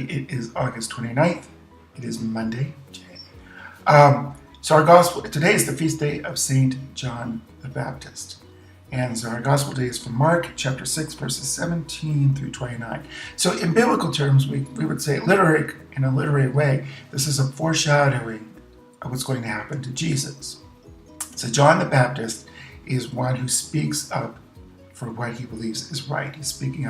everybody. It is August 29th. It is Monday. So our gospel, today is the feast day of Saint John the Baptist. And so our gospel day is from Mark chapter 6, verses 17 through 29. So in biblical terms, we would say in a literary way, this is a foreshadowing of what's going to happen to Jesus. So John the Baptist is one who speaks up for what he believes is right. He's speaking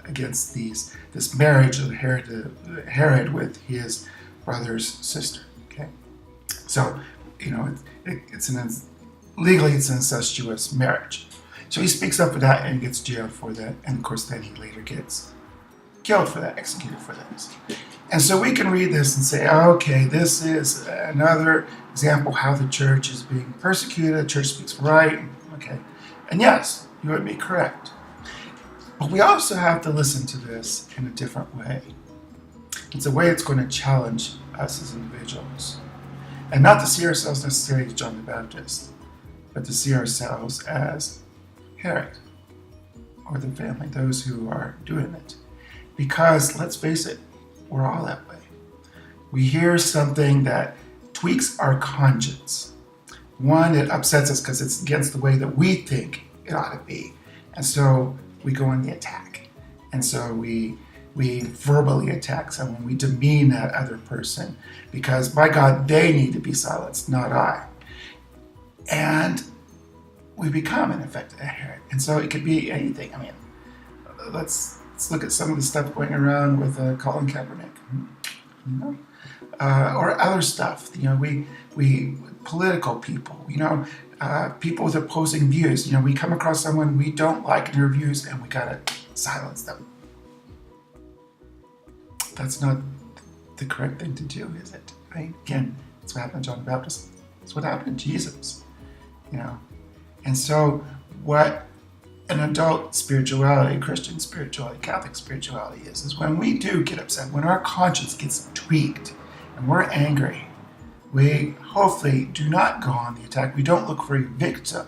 against this marriage of Herod with his brother's sister. Okay, so legally it's an incestuous marriage. So he speaks up for that and gets jailed for that, and of course then he later gets killed for that, executed for this. And so we can read this and say, okay, this is another example how the church is being persecuted. The church speaks right. Okay, and yes, you would be correct. But we also have to listen to this in a different way. It's a way that's going to challenge us as individuals. And not to see ourselves necessarily as John the Baptist, but to see ourselves as Herod or the family, those who are doing it. Because, let's face it, we're all that way. We hear something that tweaks our conscience. One, it upsets us because it's against the way that we think it ought to be. And so we go on the attack. And so we verbally attack someone. We demean that other person because, by God, they need to be silenced, not I. And we become, in effect, a Herod. And so it could be anything. I mean, let's look at some of the stuff going around with Colin Kaepernick, or other stuff. We political people, people with opposing views. We come across someone we don't like in their views, and we gotta silence them. That's not the correct thing to do, is it? Right? Again, that's what happened to John the Baptist. That's what happened to Jesus. And so what an adult spirituality, Christian spirituality, Catholic spirituality is when we do get upset, when our conscience gets tweaked and we're angry, we hopefully do not go on the attack. We don't look for a victim,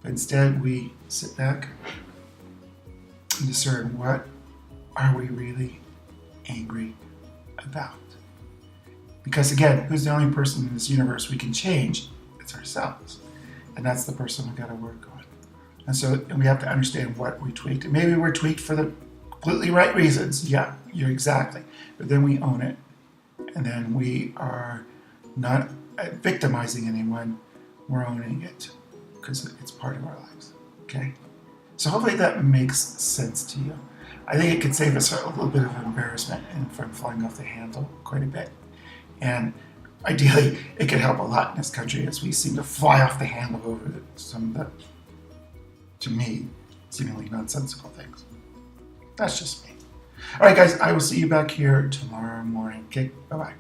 but instead we sit back and discern, what are we really angry about? Because again, who's the only person in this universe we can change? It's ourselves. And that's the person we got to work on. And we have to understand what we tweaked. And maybe we're tweaked for the completely right reasons. Yeah, you're exactly. But then we own it. And then we are not victimizing anyone. We're owning it because it's part of our lives. Okay? So hopefully that makes sense to you. I think it could save us a little bit of embarrassment and from flying off the handle quite a bit. And ideally, it could help a lot in this country as we seem to fly off the handle over some of the, to me, seemingly nonsensical things. That's just me. All right, guys, I will see you back here tomorrow morning. Okay, bye-bye.